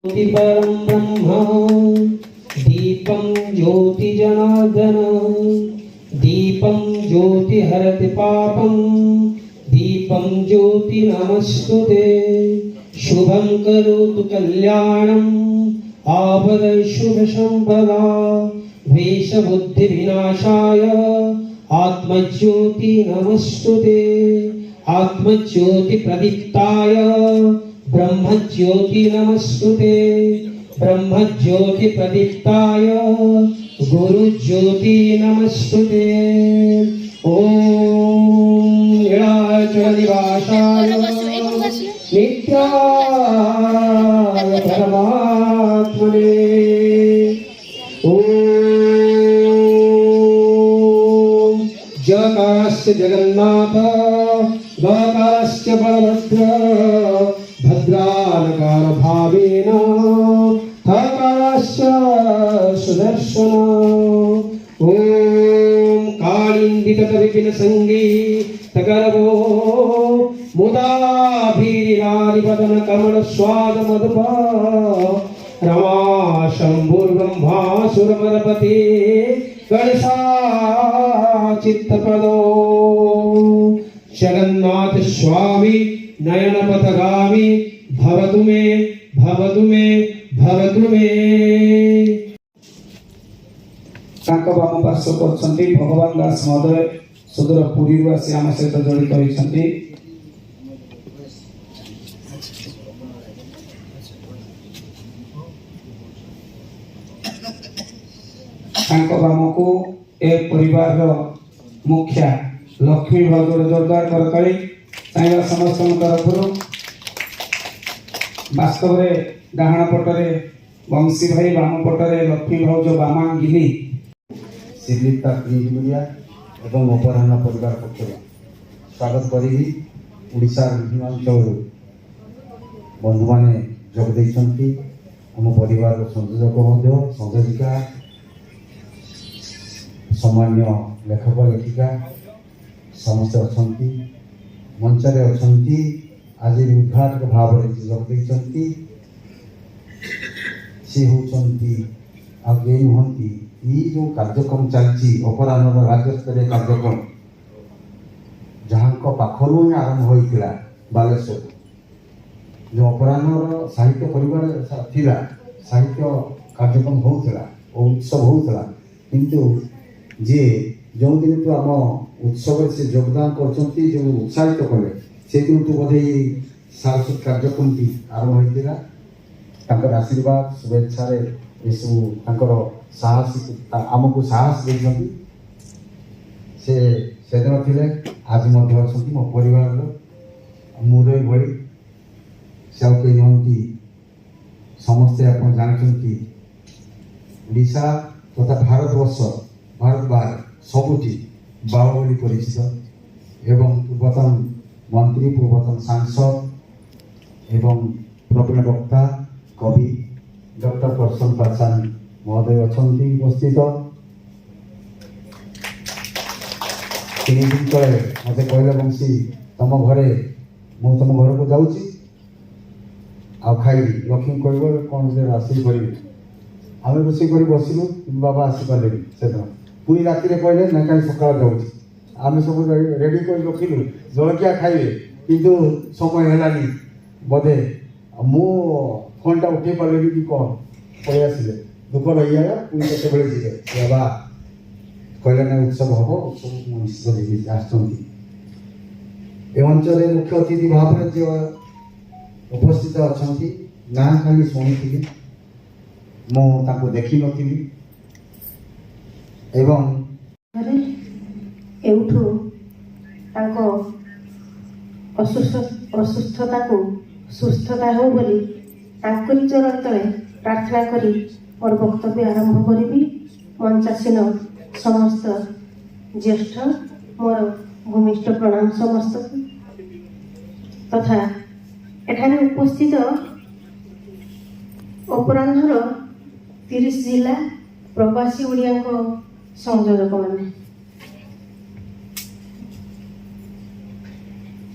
परं ब्रह्म दीपं ज्योति जनार्दन दीपं ज्योति हरति पापं दीपं ज्योति नमस्तुते शुभं करोतु कल्याणं आपदं शुभ संपदा द्वेष बुद्धि विनाशाय आत्मज्योति नमस्तुते आत्मज्योति प्रदीप्ताय ब्रह्मज्योति नमस्तुते ब्रह्मज्योति प्रदीप्ताय गुरुज्योति नमस्तुते ओम नीलाचलनिवासाय नित्याय परमात्मने ओम जकारस्य जगन्नाथ गकारस्य बलभद्र भद्रालकार भावेन थकारस्य सुदर्शन ओम कालिंदित विपिन संगी तगरवो मुदाभिरिनादिपदन कमल स्वाद मधुपा रमा शंभुर्ब्रह्मा सुरपदपति गणेशा चित्तपदो जगन्नाथ स्वामी नयन पथगामी भवतु मे भवतु मे भवतु मे। तांको बाम पार्श्व करछन्ती भगवान दास महोदय सुदूर पुरी आसी आम सहित जड़ित होइछन्ती। तांको बाम को ए परिवार रो मुखिया लक्ष्मी भगवान जोरदार करकली चाइबा समस्त तरफ वास्तव में डाहाण पटरे बंशी भाई बाम पटरे लक्ष्मी भौज बामांगिनी श्रीलिप्ता प्रिंट मीडिया एवं अपराह्न परिवार पक्ष स्वागत करी ओडिशार विभिन्न अंचल बंधु मैंने जोग देइछन्ति आम परिवार संयोजक संयोजिका सामान्य लेखक लेखिका समस्त अच्छी मंचरे अच्छी आज उद्घाटक भाव जोग देइछन्ति से होउछन्ति आगे नुहंती ये जो कार्यक्रम चलती अपराह्न राज्य स्तरीय कार्यक्रम जहाँ पाखर ही आरंभ होता बालेश्वर जो अपराह्न साहित्य परिवार थिला साहित्य कार्यक्रम होता उत्सव होता किंतु जे जो दिन तो आम उत्सव से योगदान करछन्ति जो उत्साहित कले से दिन तो बोधे सारस्वत कार्यक्रम आरंभ होता आशीर्वाद शुभेच्छा साहस आमको साहस देइछन्ति से दिन थिले आज मध्य अछन्ति मो परिवार मुरई भई सेवके नहंती समस्ते आपण जानछन्ति ओडिशा तथा भारतवर्ष भारत बाहर सबुठी बाबा बोली परिचित एवं पूर्वतन मंत्री पूर्वतन सांसद एवं प्रवीण वक्ता कवि डॉक्टर प्रसन्न पाचान महोदय अच्छी उपस्थित तीन दिन तले मत कहले बंशी तुम घरे मु तुम घर को जाऊँगी खाइबी लक्ष्मी कह कौन से रोषे करी आम रोषे कर बसलु बाबा आसपारे से पुणी राति कहले ना कहीं सकाल जाऊँगी आम सब रेडी कर रखिलु जलखिया खाइबे किंतु समय है बोधे मु फोन टा उठे पारे कि कौन पलि आसिले दुख रही है पुणी केत जी बाबा कहले ना उत्सव हम उत्सव निश्चित आसुँच अंचल मुख्य अतिथि भाव में जो उपस्थित अच्छा ना खाली शुणी मुझे देखी नी एवं असुस्थता को सुस्थता हो बोली चरण तले प्रार्थना करी और वक्तव्य आरंभ करी मंचासीन समस्त ज्येष्ठ मोर भूमिष्ठ प्रणाम समस्त तथा एठाने उपस्थित अपराह्नर 30 जिला प्रवासी ओडिया संयोजक मैंने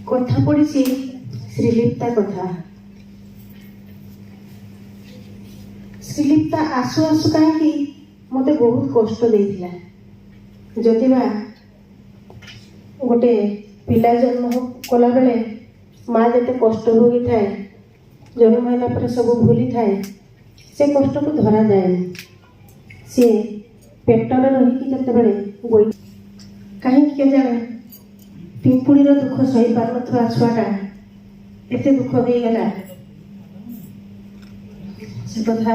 कथा पड़ी श्रीलिप्ता कथा ଶ୍ରୀଲିପ୍ତା ଆସୁ ଆସୁ କାହିଁକି ମୋତେ ବହୁତ କଷ୍ଟ ଦେଇଥିଲା। ଯଦିବା ଗୋଟେ ପିଲା ଜନ୍ମ କଲାବେଳେ ମା ଯେତେ କଷ୍ଟ ଭୋଗିଥାଏ, ଜନ୍ମ ହେଲା ପରେ ସବୁ ଭୁଲିଥାଏ, ସେ କଷ୍ଟକୁ ଧରାଯାଏନି। ସିଏ ପେଟରେ ରହିକି ଯେତେବେଳେ କାହିଁକି କେଜାଣି ପିମ୍ପୁଡ଼ିର ଦୁଃଖ ସହିପାରୁନଥିବା ଛୁଆଟା ଏତେ ଦୁଃଖ ଦେଇଗଲା, ସେ କଥା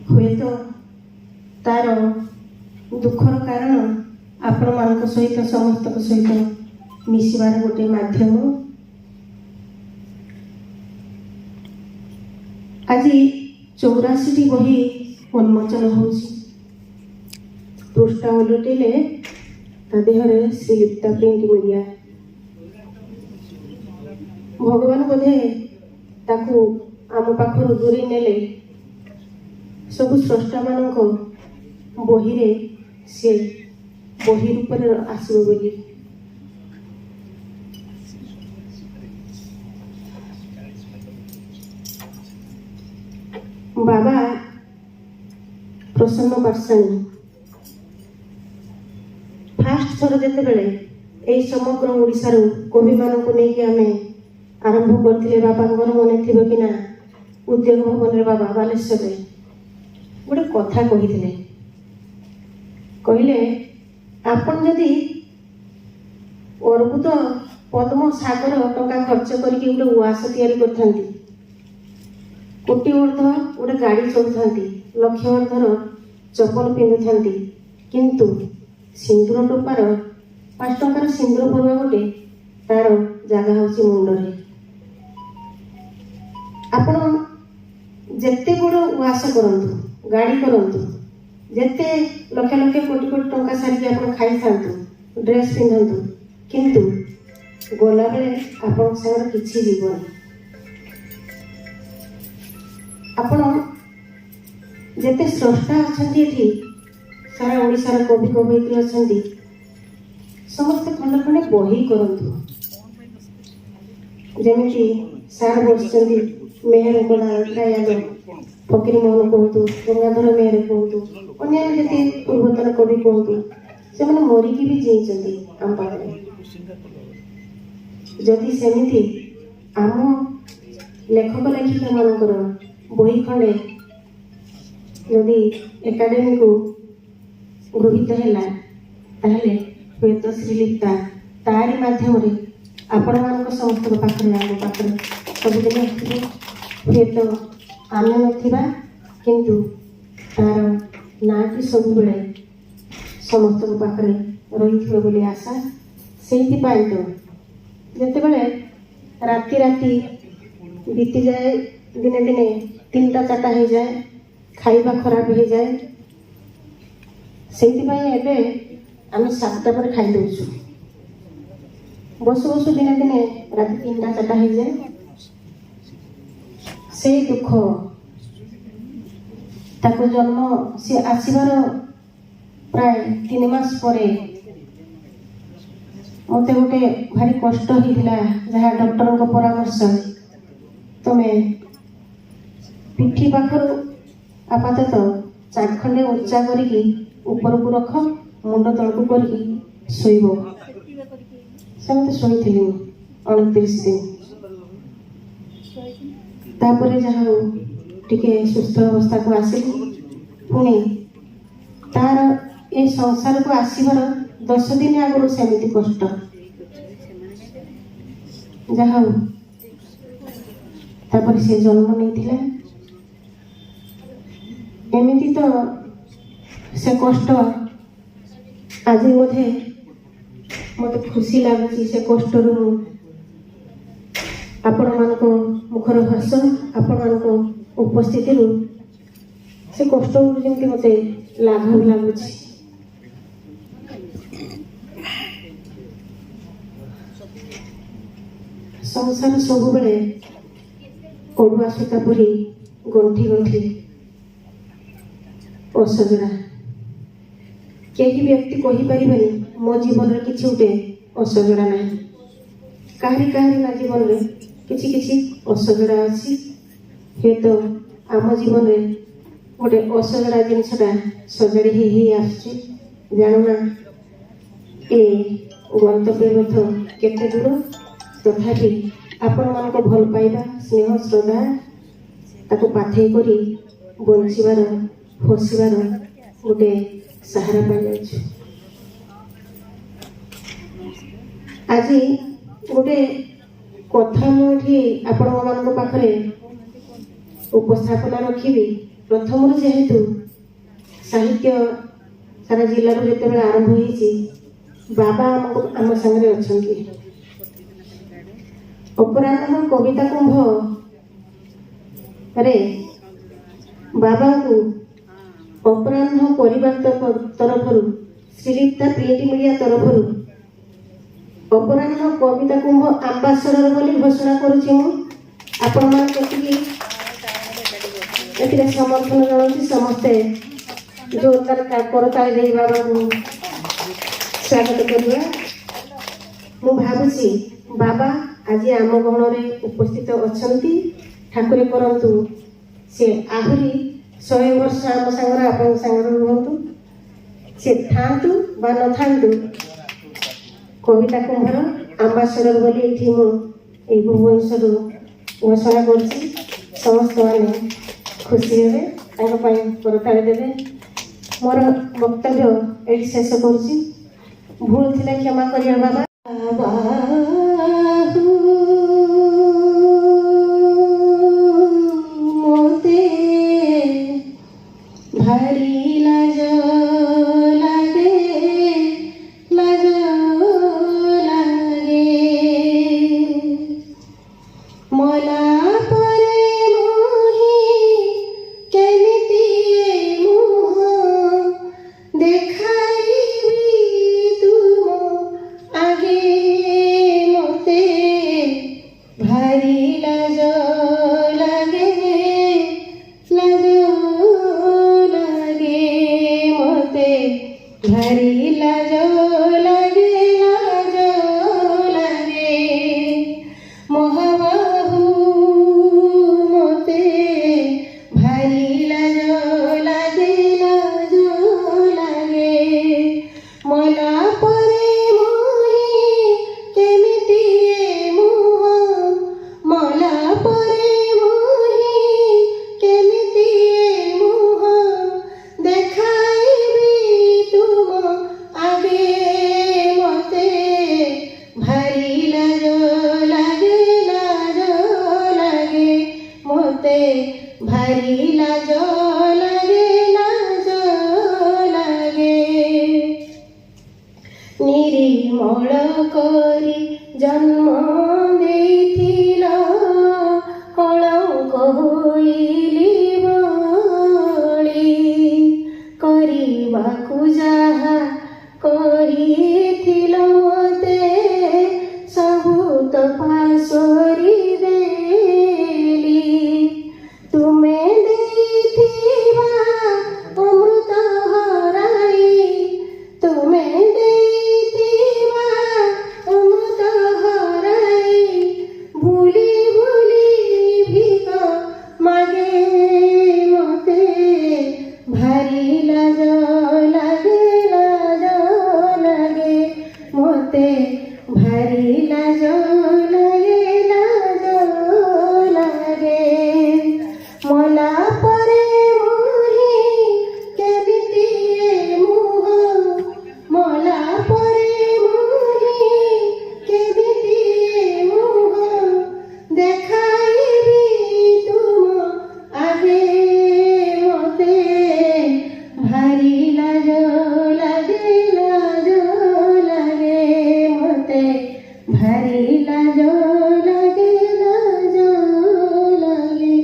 ହୁଏତ ତାର ଦୁଃଖର କାରଣ ଆପଣମାନଙ୍କ ସହିତ ସମସ୍ତଙ୍କ ସହିତ ମିଶିବାର ଗୋଟେ ମାଧ୍ୟମ। ଆଜି 84ଟି ବହି ଉନ୍ମୋଚନ ହେଉଛି। ପୃଷ୍ଠା ଓଲଟେଇଲେ ତା ଦେହରେ ଶ୍ରୀଲିପ୍ତା ପ୍ରିଣ୍ଟ ମିଡ଼ିଆ। ଭଗବାନ ବୋଧେ ତାକୁ ଆମ ପାଖରୁ ଦୂରେଇ ନେଲେ। ସବୁ ସ୍ରଷ୍ଟାମାନଙ୍କ ବହିରେ ସେ ବହି ରୂପରେ ଆସିବ ବୋଲି। ବାବା ପ୍ରସନ୍ନ ପାଟ୍ଟଶାଣୀ ଫାଷ୍ଟ ଥର ଯେତେବେଳେ ଏଇ ସମଗ୍ର ଓଡ଼ିଶାରୁ କବିମାନଙ୍କୁ ନେଇକି ଆମେ ଆରମ୍ଭ କରିଥିଲେ, ବାବାଙ୍କର ମନେ ଥିବ କି ନା, ଉଦ୍ୟୋଗ ଭବନରେ ବାବା ବାଲେଶ୍ୱରରେ ଗୋଟେ କଥା କହିଥିଲେ। କହିଲେ, ଆପଣ ଯଦି ଅର୍ବୁଦ ପଦ୍ମ ସାଗର ଟଙ୍କା ଖର୍ଚ୍ଚ କରିକି ଗୋଟେ ଉଆସ ତିଆରି କରିଥାନ୍ତି, କୋଟି ଉର୍ଦ୍ଧ୍ୱ ଗୋଟେ ଗାଡ଼ି ଚଳୁଥାନ୍ତି, ଲକ୍ଷ ଉର୍ଦ୍ଧ୍ୱର ଚପଲ ପିନ୍ଧୁଥାନ୍ତି, କିନ୍ତୁ ସିନ୍ଦୁର ଟୋପାର 5 ଟଙ୍କାର ସିନ୍ଦୁର ପଡ଼ିବା ଗୋଟେ ତାର ଜାଗା ହେଉଛି ମୁଣ୍ଡରେ। ଆପଣ ଯେତେ ବଡ଼ ଉଆସ କରନ୍ତୁ, ଗାଡ଼ି କରନ୍ତୁ, ଯେତେ ଲକ୍ଷ ଲକ୍ଷ କୋଟି କୋଟି ଟଙ୍କା ସାରିକି ଆପଣ ଖାଇଥାନ୍ତୁ, ଡ୍ରେସ୍ ପିନ୍ଧନ୍ତୁ, କିନ୍ତୁ ଗଲାବେଳେ ଆପଣଙ୍କ ସାଙ୍ଗରେ କିଛି ଯିବନି। ଆପଣ ଯେତେ ସ୍ରଷ୍ଟା ଅଛନ୍ତି ଏଠି, ସାରା ଓଡ଼ିଶାର କବି କବୟିତ୍ରୀ ଅଛନ୍ତି, ସମସ୍ତେ ଖଣ୍ଡେ ଖଣ୍ଡେ ବହି କରନ୍ତୁ। ଯେମିତି ସାର୍ ବସିଛନ୍ତି, ମେହେର ରାୟ, ଫକୀର ମୋହନ କୁହନ୍ତୁ, ଗଙ୍ଗାଧର ମେହେର କୁହନ୍ତୁ, ଅନ୍ୟାନ୍ୟ ଯେତେ ପୂର୍ବତନ କବି କୁହନ୍ତୁ, ସେମାନେ ମରିକି ବି ଜିଇଛନ୍ତି ଆମ ପାଖରେ। ଯଦି ସେମିତି ଆମ ଲେଖକ ଲେଖିକାମାନଙ୍କର ବହି ଖଣ୍ଡେ ଯଦି ଏକାଡେମୀକୁ ଗୃହୀତ ହେଲା, ତାହେଲେ ହୁଏତ ଶ୍ରୀଲିପ୍ତା ତାରି ମାଧ୍ୟମରେ ଆପଣମାନଙ୍କ ସମସ୍ତଙ୍କ ପାଖରେ, ଆମ ପାଖରେ ସବୁଦିନ ଥିବ। ହୁଏତ ଆମେ ନଥିବା, କିନ୍ତୁ ତାର ନାଁଟି ସବୁବେଳେ ସମସ୍ତଙ୍କ ପାଖରେ ରହିଥିବ ବୋଲି ଆଶା। ସେଇଥିପାଇଁ ତ ଯେତେବେଳେ ରାତି ରାତି ବିତିଯାଏ, ଦିନେ ଦିନେ 3ଟା 4ଟା ହେଇଯାଏ, ଖାଇବା ଖରାପ ହେଇଯାଏ, ସେଇଥିପାଇଁ ଏବେ ଆମେ 7ଟା ପରେ ଖାଇଦେଉଛୁ। ବସୁ ବସୁ ଦିନେ ଦିନେ ରାତି 3ଟା 4ଟା ହେଇଯାଏ। ସେଇ ଦୁଃଖ, ତାକୁ ଜନ୍ମ ସେ ଆସିବାର ପ୍ରାୟ 3 ମାସ ପରେ ମୋତେ ଗୋଟେ ଭାରି କଷ୍ଟ ହେଇଥିଲା, ଯାହା ଡକ୍ଟରଙ୍କ ପରାମର୍ଶ, ତମେ ପିଠି ପାଖରୁ ଆପାତତଃ 4 ଖଣ୍ଡେ ଉଚ୍ଚା କରିକି ଉପରକୁ ରଖ, ମୁଣ୍ଡ ତଳକୁ କରିକି ଶୋଇବ। ସେମିତି ଶୋଇଥିଲି 29 ଦିନ। ତାପରେ ଯାହା ହଉ ଟିକେ ସୁସ୍ଥ ଅବସ୍ଥାକୁ ଆସିଲି। ପୁଣି ତାର ଏ ସଂସାରକୁ ଆସିବାର 10 ଦିନ ଆଗରୁ ସେମିତି କଷ୍ଟ। ଯାହା ହଉ ତାପରେ ସେ ଜନ୍ମ ନେଇଥିଲା। ଏମିତି ତ ସେ କଷ୍ଟ ଆଜି ବୋଧେ ମୋତେ ଖୁସି ଲାଗୁଛି। ସେ କଷ୍ଟରୁ ମୁଁ ଆପଣମାନଙ୍କ ମୁଖର ହସ, ଆପଣମାନଙ୍କ ଉପସ୍ଥିତିରୁ ସେ କଷ୍ଟରୁ ଯେମିତି ମୋତେ ଲାଘବ ଲାଗୁଛି। ସଂସାର ସବୁବେଳେ ଅଡ଼ୁଆ ସୂତା ପରି ଗଣ୍ଠି ଗଣ୍ଠି ଅସଜଡ଼ା। କେହି ବ୍ୟକ୍ତି କହିପାରିବେନି ମୋ ଜୀବନରେ କିଛି ଗୋଟେ ଅସଜଡ଼ା ନାହିଁ, କାହାରି କାହାରି ନା ଜୀବନରେ କିଛି କିଛି ଅସଜଡ଼ା ଅଛି। ହୁଏତ ଆମ ଜୀବନରେ ଗୋଟେ ଅସଜଡ଼ା ଜିନିଷଟା ସଜାଡ଼ି ହେଇ ଆସୁଛି। ଜାଣୁନା ଏ ଗନ୍ତବ୍ୟ ପଥ କେତେ ଦୂର, ତଥାପି ଆପଣମାନଙ୍କ ଭଲ ପାଇବା, ସ୍ନେହ, ଶ୍ରଦ୍ଧା ତାକୁ ପାଥେଇ କରି ବଞ୍ଚିବାର, ହସିବାର ଗୋଟେ ସାହାରା ପାଇଯାଉଛି। ଆଜି ଗୋଟେ କଥା ମୁଁ ଏଠି ଆପଣମାନଙ୍କ ପାଖରେ ଉପସ୍ଥାପନା ରଖିବି। ପ୍ରଥମରୁ ଯେହେତୁ ସାହିତ୍ୟ ସାରା ଜିଲ୍ଲାରୁ ଯେତେବେଳେ ଆରମ୍ଭ ହେଇଛି, ବାବା ଆମ ସାଙ୍ଗରେ ଅଛନ୍ତି। ଅପରାହ୍ନ କବିତା କୁମ୍ଭରେ ବାବାଙ୍କୁ ଅପରାହ୍ନ ପରିବାର ତରଫରୁ, ଶ୍ରୀଲିପ୍ତା ପ୍ରିଣ୍ଟ ମିଡ଼ିଆ ତରଫରୁ ଅପରାହ୍ନ କବିତା କୁମ୍ଭ ଆମ୍ବାସଡର ବୋଲି ଘୋଷଣା କରୁଛି। ମୁଁ ଆପଣମାନେ ଏଥିରେ ସମର୍ଥନ ଜଣାଉଛି। ସମସ୍ତେ ଜୋରଦାର କରତାଳି ଦେଇ ବାବାଙ୍କୁ ସ୍ୱାଗତ କରିବା। ମୁଁ ଭାବୁଛି ବାବା ଆଜି ଆମ ଗହଣରେ ଉପସ୍ଥିତ ଅଛନ୍ତି। ଠାକୁରେ କରନ୍ତୁ ସେ ଆହୁରି 100 ବର୍ଷ ଆମ ସାଙ୍ଗରେ, ଆପଣଙ୍କ ସାଙ୍ଗରେ ରୁହନ୍ତୁ। ସେ ଥାଆନ୍ତୁ ବା ନଥାନ୍ତୁ, କବିତା କୁମ୍ଭର ଆମ୍ବାସଡର ବୋଲି ଏଠି ମୁଁ ଏଇ ଭୁବନେଶ୍ୱରରୁ ଘୋଷଣା କରୁଛି। ସମସ୍ତ ମାନେ ଖୁସି ହେବେ, ତାଙ୍କ ପାଇଁ କରତାଳି ଦେବେ। ମୋର ବକ୍ତବ୍ୟ ଏଠି ଶେଷ କରୁଛି। ଭୁଲ ଥିଲେ କ୍ଷମା କରିବା ବାବା। ମୋତେ ଭାରି ଲାଜ ଲାଗେ, ଲାଜ ଲାଗେ। ମଲା ପରେ ମୁହିଁ କେମିତି ମୁହଁ ଦେଖାଇବି ତୁମ ଆଗେ। ମୋତେ ଭାରି ଲାଜ ଲାଗେ, ଲାଜ ଲାଗେ। ମୋତେ ଭାରି ଲାଜ ଲାଗେ, ଲାଜ ଲାଗେ। ମହାବାହୁ ମୋତେ ଭାରି ଲାଜ ଲାଗେ, ଲାଜ ଲାଗେ। ମଲା ପରେ ମୁହିଁ କେମିତି ମୁହଁ, ମଲା ପରେ ମୁହିଁ କେମିତି ମୁହଁ ଦେଖାଇବି ତୁମ ଆଗେ। ମୋତେ ଭାରି ଲାଜ ଲାଗେ, ଲାଜ ଲାଗେ। ମୋତେ ଭାରି ଲାଜ ଲାଗେ, ଲାଜ ଲାଗେ। ନିରିମଳ କରି ଜନ୍ମ ଦେଇଥିଲ, କଳଙ୍କ ହୋଇଲି ବଳି। କରିବାକୁ ଯାହା କରିଥିଲ ମୋତେ ସବୁ ତ ପାଶୋରି ଦେଲି। ତୁମେ ଦେଇଥିବା ଅମୃତ ହରାଇ, ତୁମେ ଦେଇଥିବା ଅମୃତ ହରାଇ, ଭୁଲି ଭୁଲି ଭିକ ମାଗେ। ମୋତେ ଭାରି ଲାଜ ଲାଗେ, ଲାଜ ଲାଗେ। ମୋତେ ଭାରି ଲାଜ ଲାଗେ, ଲାଜ ଲାଗେ। ମଲା ପରେ ମୁହିଁ କେମିତି ମୁହଁ, ମଲା ପରେ ମୁହିଁ କେମିତି ମୁହଁ ଦେଖାଇବି ତୁମ ଆଗେ। ମୋତେ ଭାରି ଲାଜ ଲାଗେ, ଲାଜ ଲାଗେ। ମୋତେ ଭାରି ଲାଜ ଲାଗେ, ଲାଜ ଲାଗେ।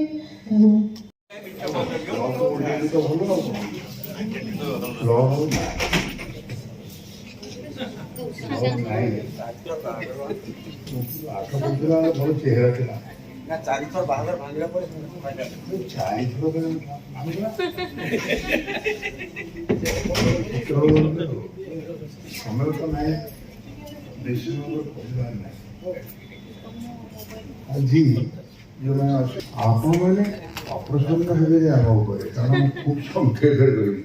ଭଲ ଚେହେରା ଥିଲା। ନା ଚାରିଥର ବାହାଘର ଭାଙ୍ଗିଲା ପରେ ସମୟ ତ ନାହିଁ, ବେଶୀ କହିବାର ନାହିଁ। ଆଜି ଯେଉଁମାନେ ଆପଣମାନେ ଅପ୍ରସନ୍ନ ହେବେ ଯେ ଆମ ଉପରେ, କାରଣ ମୁଁ ଖୁବ୍ ସଂକ୍ଷେପରେ କହିବି।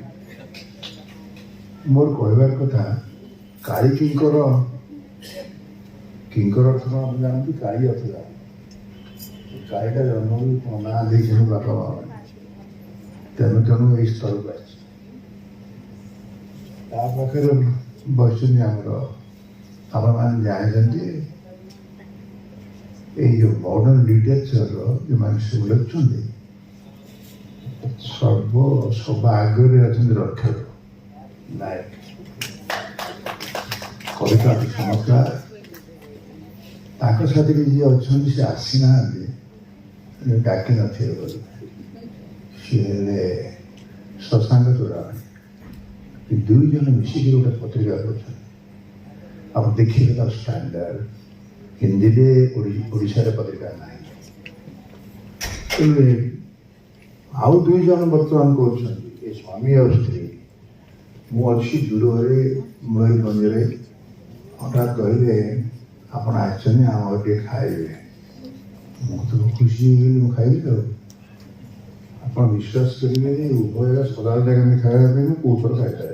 ମୋର କହିବାର କଥା, କାଳି କିଙ୍କର ଅର୍ଥ ଆପଣ ଜାଣନ୍ତି? କାଳି ଅର୍ଥ ଜାଣନ୍ତି। କାଳିଟା ଜନ୍ମରୁ ନାଁ ଦେଇଛନ୍ତି ବାପା ମା ମାନେ, ତେଣୁ ଏଇ ସ୍ତରକୁ ଆସିଛି। ତା ପାଖରେ ବସିଛନ୍ତି ଆମର, ଆପଣମାନେ ଜାଣିଛନ୍ତି ଏଇ ଯେଉଁ ମଡର୍ଣ୍ଣ ଲିଟରେଚରର ଯେଉଁମାନେ ସବୁ ଲେଖୁଛନ୍ତି, ସବା ଆଗରେ ଅଛନ୍ତି ରକ୍ଷକ ନାୟକ। କବିତା ଚମତ୍କାର। ତାଙ୍କ ସାଥିରେ ଯିଏ ଅଛନ୍ତି ସେ ଆସିନାହାନ୍ତି, ଡାକି ନଥିବେ ବୋଲି। ସିଏ ହେଲେ ଶଶାଙ୍କ ତୋରାଣୀ। ଦୁଇ ଜଣ ମିଶିକି ଗୋଟେ ପତ୍ରିକା କରୁଛନ୍ତି। ଆପଣ ଦେଖିବେ ତାର ଷ୍ଟାଣ୍ଡାର୍ଡ। ହିନ୍ଦୀରେ ଓଡ଼ିଶାରେ ପତ୍ରିକା ନାହିଁ। ତେଣୁ ଆଉ ଦୁଇ ଜଣ ବର୍ତ୍ତମାନ କରୁଛନ୍ତି, ଏ ସ୍ୱାମୀ ଆଉ ସ୍ତ୍ରୀ। ମୁଁ ଅଛି ଦୂରରେ ମୟୂରଭଞ୍ଜରେ, ହଠାତ୍ କହିଲେ ଆପଣ ଆସିଛନ୍ତି, ଆମ ଟିକେ ଖାଇବେ। ମୁଁ ତ ଖୁସି ହେଇଗଲି, ମୁଁ ଖାଇଲି ଆଉ। ଆପଣ ବିଶ୍ୱାସ କରିବେ ଯେ ଉଭୟ ସଦାବେଳେ ଜାଗାରେ ଖାଇବା ପାଇଁ ମୁଁ କେଉଁ ଥର ଖାଇଥାଏ।